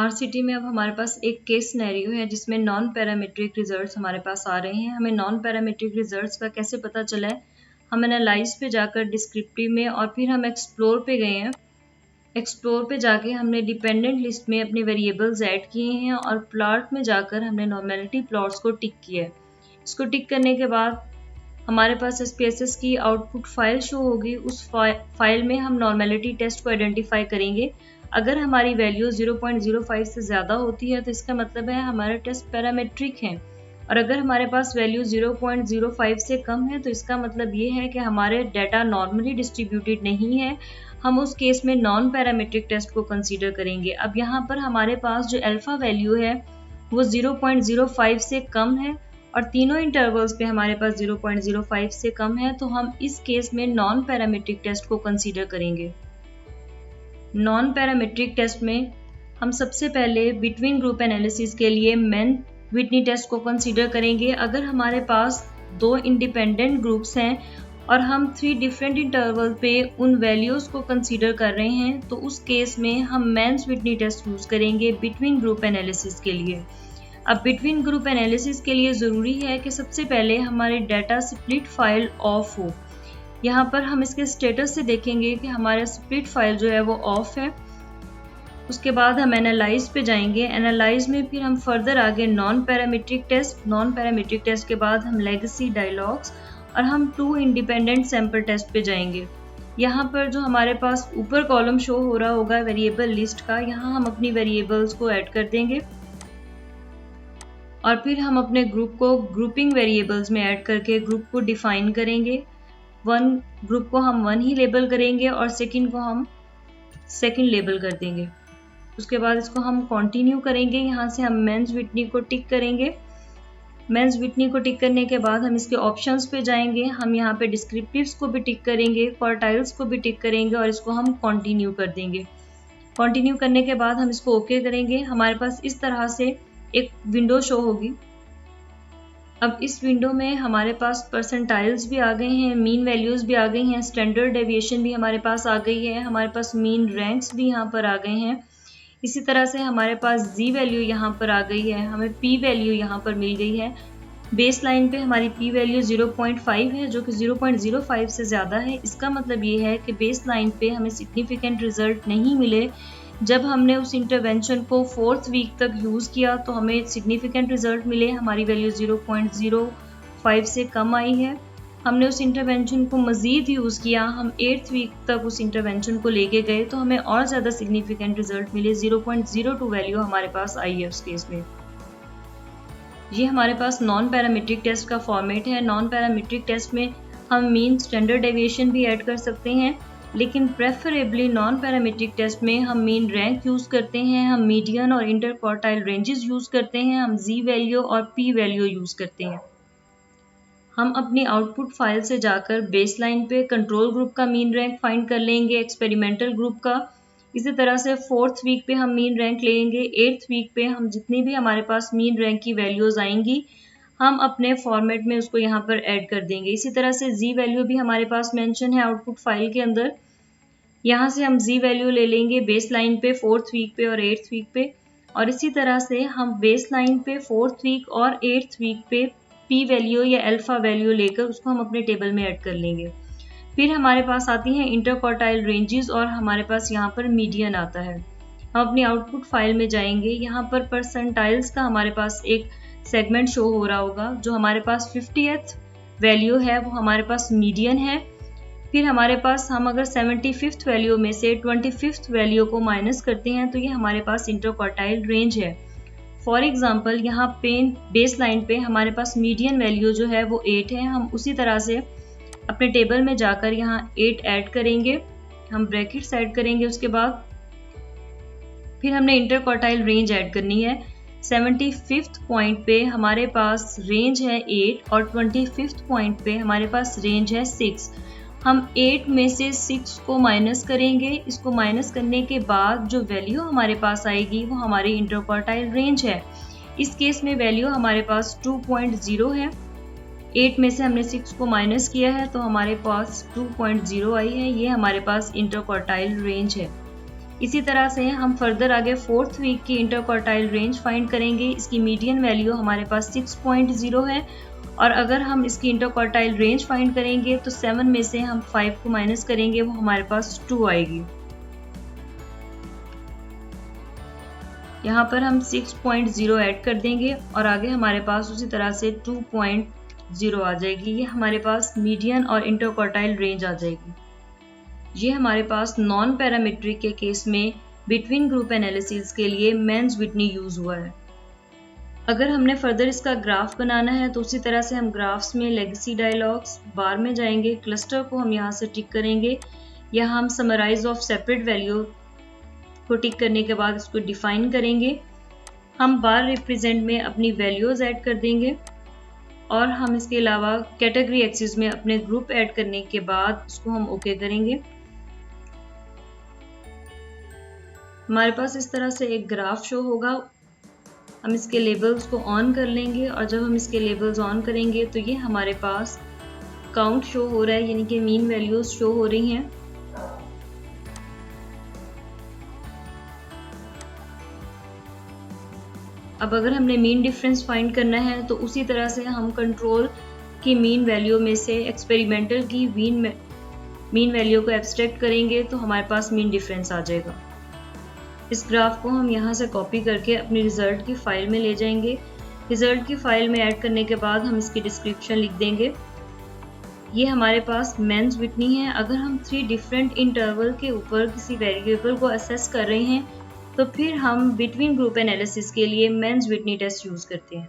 RCT में अब हमारे पास एक केस सिनेरियो है जिसमें नॉन पैरामीट्रिक रिजल्ट्स हमारे पास आ रहे हैं। हमें नॉन पैरामीट्रिक रिजल्ट्स का कैसे पता चला है? हम एनालाइज पे जाकर डिस्क्रिप्टिव में और फिर हम एक्सप्लोर पे गए हैं। एक्सप्लोर पे जाके हमने डिपेंडेंट लिस्ट में अपने वेरिएबल्स ऐड किए हैं और प्लॉट में जाकर हमने नॉर्मेलिटी प्लॉट्स को टिक किया है। इसको टिक करने के बाद हमारे पास SPSS की आउटपुट फाइल शो होगी। उस फाइल में हम नॉर्मेलिटी टेस्ट को आइडेंटिफाई करेंगे। अगर हमारी वैल्यू 0.05 से ज़्यादा होती है तो इसका मतलब है हमारा टेस्ट पैरामेट्रिक है, और अगर हमारे पास वैल्यू 0.05 से कम है तो इसका मतलब ये है कि हमारे डाटा नॉर्मली डिस्ट्रीब्यूटेड नहीं है। हम उस केस में नॉन पैरामेट्रिक टेस्ट को कंसीडर करेंगे। अब यहाँ पर हमारे पास जो अल्फा वैल्यू है वो 0.05 से कम है और तीनों इंटरवल्स पे हमारे पास 0.05 से कम है, तो हम इस केस में नॉन पैरामेट्रिक टेस्ट को कंसीडर करेंगे। नॉन पैरामेट्रिक टेस्ट में हम सबसे पहले बिटवीन ग्रुप एनालिसिस के लिए मैन विटनी टेस्ट को कंसीडर करेंगे। अगर हमारे पास दो इंडिपेंडेंट ग्रुप्स हैं और हम 3 डिफरेंट इंटरवल पे उन वैल्यूज़ को कंसीडर कर रहे हैं तो उस केस में हम मैन्स विटनी टेस्ट यूज़ करेंगे बिटवीन ग्रुप एनालिसिस के लिए। अब बिटवीन ग्रुप एनालिसिस के लिए ज़रूरी है कि सबसे पहले हमारे डाटा स्प्लिट फाइल ऑफ हो। यहाँ पर हम इसके स्टेटस से देखेंगे कि हमारा स्प्लिट फाइल जो है वो ऑफ है। उसके बाद हम एनालाइज पे जाएंगे। एनालाइज में फिर हम फर्दर आगे नॉन पैरामीट्रिक टेस्ट के बाद हम लेगेसी डायलॉग्स और हम 2 इंडिपेंडेंट सैंपल टेस्ट पे जाएंगे। यहाँ पर जो हमारे पास ऊपर कॉलम शो हो रहा होगा वेरिएबल लिस्ट का, यहाँ हम अपनी वेरिएबल्स को ऐड कर देंगे और फिर हम अपने ग्रुप को ग्रुपिंग वेरिएबल्स में ऐड करके ग्रुप को डिफाइन करेंगे। ग्रुप को हम 1 ही लेबल करेंगे और सेकंड को हम सेकंड लेबल कर देंगे। उसके बाद इसको हम कंटिन्यू करेंगे। यहाँ से हम मेंस विटनी को टिक करेंगे। मेंस विटनी को टिक करने के बाद हम इसके ऑप्शंस पे जाएंगे। हम यहाँ पे डिस्क्रिप्टिव्स को भी टिक करेंगे, क्वार्टाइल्स को भी टिक करेंगे और इसको हम कंटिन्यू कर देंगे। कंटिन्यू करने के बाद हम इसको ओके करेंगे। हमारे पास इस तरह से एक विंडो शो होगी। अब इस विंडो में हमारे पास परसेंटाइल्स भी आ गए हैं, मीन वैल्यूज़ भी आ गई हैं, स्टैंडर्ड डेविएशन भी हमारे पास आ गई है, हमारे पास मीन रैंक्स भी यहाँ पर आ गए हैं। इसी तरह से हमारे पास जी वैल्यू यहाँ पर आ गई है, हमें पी वैल्यू यहाँ पर मिल गई है। बेस लाइन पे हमारी पी वैल्यू 0.5 है जो कि 0.05 से ज़्यादा है। इसका मतलब ये है कि बेस लाइन पे हमें सिग्निफिकेंट रिजल्ट नहीं मिले। जब हमने उस इंटरवेंशन को 4th वीक तक यूज़ किया तो हमें सिग्निफिकेंट रिजल्ट मिले। हमारी वैल्यू 0.05 से कम आई है। हमने उस इंटरवेंशन को मज़ीद यूज़ किया, हम 8th वीक तक उस इंटरवेंशन को लेके गए तो हमें और ज़्यादा सिग्निफिकेंट रिजल्ट मिले। 0.02 वैल्यू हमारे पास आई है उस केस में। ये हमारे पास नॉन पैरामीट्रिक टेस्ट का फॉर्मेट है। नॉन पैरामीट्रिक टेस्ट में हम मीन स्टैंडर्ड डेविएशन भी ऐड कर सकते हैं, लेकिन प्रेफरेबली नॉन पैरामीट्रिक टेस्ट में हम मीन रैंक यूज़ करते हैं, हम मीडियन और इंटर क्वार्टाइल रेंजेस यूज़ करते हैं, हम जी वैल्यू और पी वैल्यू यूज़ करते हैं। हम अपनी आउटपुट फाइल से जाकर बेसलाइन पे कंट्रोल ग्रुप का मीन रैंक फाइंड कर लेंगे, एक्सपेरिमेंटल ग्रुप का। इसी तरह से 4th वीक पे हम मीन रैंक लेंगे। 8th वीक पे हम जितनी भी हमारे पास मीन रैंक की वैल्यूज़ आएंगी हम अपने फॉर्मेट में उसको यहाँ पर ऐड कर देंगे। इसी तरह से जी वैल्यू भी हमारे पास मेंशन है आउटपुट फाइल के अंदर। यहाँ से हम जी वैल्यू ले लेंगे बेस लाइन पे 4th वीक पे और 8th वीक पे, और इसी तरह से हम बेस लाइन पे 4th वीक और 8th वीक पे पी वैल्यू या अल्फा वैल्यू लेकर उसको हम अपने टेबल में ऐड कर लेंगे। फिर हमारे पास आती हैं इंटरक्वार्टाइल रेंजेस और हमारे पास यहाँ पर मीडियन आता है। हम अपनी आउटपुट फाइल में जाएंगे। यहाँ पर परसेंटाइल्स का हमारे पास एक सेगमेंट शो हो रहा होगा। जो हमारे पास 50th वैल्यू है वो हमारे पास मीडियन है। फिर हमारे पास हम अगर 75th वैल्यू में से 25th वैल्यू को माइनस करते हैं तो ये हमारे पास इंटरक्वार्टाइल रेंज है। फॉर एग्जांपल यहाँ पे बेस लाइन पे हमारे पास मीडियन वैल्यू जो है वो 8 है। हम उसी तरह से अपने टेबल में जाकर यहाँ 8 ऐड करेंगे, हम ब्रैकेट्स ऐड करेंगे। उसके बाद फिर हमने इंटरक्वार्टाइल रेंज ऐड करनी है। 75th पॉइंट पे हमारे पास रेंज है 8 और 25th पॉइंट पे हमारे पास रेंज है 6। हम 8 में से 6 को माइनस करेंगे। इसको माइनस करने के बाद जो वैल्यू हमारे पास आएगी वो हमारी इंटरक्वार्टाइल रेंज है। इस केस में वैल्यू हमारे पास 2.0 है। 8 में से हमने 6 को माइनस किया है तो हमारे पास 2.0 आई है। ये हमारे पास इंटरक्वार्टाइल रेंज है। इसी तरह से हम फर्दर आगे 4th वीक की इंटरक्वार्टाइल रेंज फाइंड करेंगे। इसकी मीडियन वैल्यू हमारे पास 6.0 है और अगर हम इसकी इंटरक्वार्टाइल रेंज फाइंड करेंगे तो 7 में से हम 5 को माइनस करेंगे, वो हमारे पास 2 आएगी। यहाँ पर हम 6.0 ऐड कर देंगे और आगे हमारे पास उसी तरह से 2.0 आ जाएगी। ये हमारे पास मीडियन और इंटरक्वार्टाइल रेंज आ जाएगी। ये हमारे पास नॉन पैरामीट्रिक के केस में बिटवीन ग्रुप एनालिसिस के लिए मेंस व्हिटनी यूज हुआ है। अगर हमने फर्दर इसका ग्राफ बनाना है तो उसी तरह से हम ग्राफ्स में लेगेसी डायलॉग्स बार में जाएंगे, क्लस्टर को हम यहाँ से टिक करेंगे। यहाँ हम समराइज ऑफ सेपरेट वैल्यू को टिक करने के बाद इसको डिफाइन करेंगे। हम बार रिप्रेजेंट में अपनी वैल्यूज ऐड कर देंगे और हम इसके अलावा कैटेगरी एक्सिस में अपने ग्रुप ऐड करने के बाद उसको हम ओके करेंगे। हमारे पास इस तरह से एक ग्राफ शो होगा। हम इसके लेबल्स को ऑन कर लेंगे और जब हम इसके लेबल्स ऑन करेंगे तो ये हमारे पास काउंट शो हो रहा है, यानी कि मीन वैल्यूज शो हो रही हैं। अब अगर हमने मीन डिफरेंस फाइंड करना है तो उसी तरह से हम कंट्रोल की मीन वैल्यू में से एक्सपेरिमेंटल की मीन वैल्यू को एब्स्ट्रैक्ट करेंगे तो हमारे पास मीन डिफरेंस आ जाएगा। इस ग्राफ को हम यहाँ से कॉपी करके अपनी रिजल्ट की फाइल में ले जाएंगे। रिजल्ट की फाइल में ऐड करने के बाद हम इसकी डिस्क्रिप्शन लिख देंगे। ये हमारे पास मेंस व्हिटनी है। अगर हम 3 डिफरेंट इंटरवल के ऊपर किसी वेरिएबल को असेस कर रहे हैं तो फिर हम बिटवीन ग्रुप एनालिसिस के लिए मेंस व्हिटनी टेस्ट यूज करते हैं।